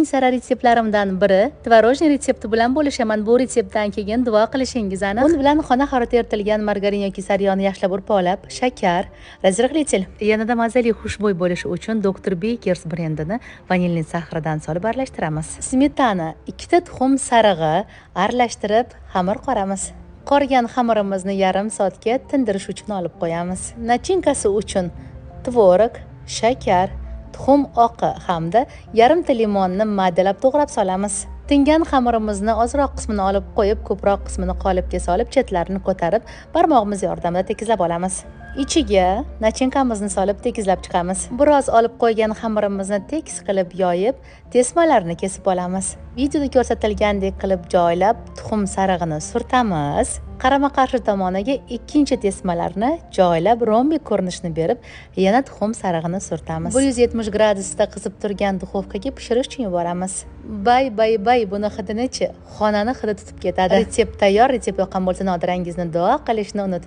sara retseptlarimdan biri tvorojniy retsepti bilan bo'lishaman. Bu retseptdan keyin duo qilishingiz aniq. Un bilan xona harorati eritilgan margarin yoki saryoni yaxshilab urpolab, shakar, razriqlitil, yanada mazali xushbo'y bo'lishi uchun Dr. Bakers brendini vanilin sahridan solib aralashtiramiz. Smetana, 2 tuxum sarig'i aralashtirib xamir qoramiz. Qorgan xamirimizni yarim soatga tindirish uchun olib qo'yamiz. Nachinkasi uchun tvorog, shakar, tuxum oqi hamda yarimta limonni maddalab to'g'rab solamiz. Tingan xamirimizni ozroq qismini olib qo'yib, ko'proq qismini qolipga solib, chetlarini ko'tarib, barmog'imiz yordamida tekizlab olamiz. Ichiga nachinkamizni solib tekizlab chiqamiz. Biroz olib qo'ygan xamirimizni tekis qilib yoyib, tesmalarni kesib olamiz. Videoda ko'rsatilgandek qilib joylab, tuxum sarig'ini surtamiz. Qarama-qarshi tomoniga ikkinchi tesmalarni joylab, rombik ko'rinishni berib, yana tuxum sarig'ini surtamiz. 170 gradusda qizib turgan duxovkaga pishirish uchun yuboramiz. Bay, buni hidini-chi, xonani hidi tutib ketadi. Retsept tayyor. Retsept yoqqan bo'lsa, nodirangizni duo qilishni unutmang.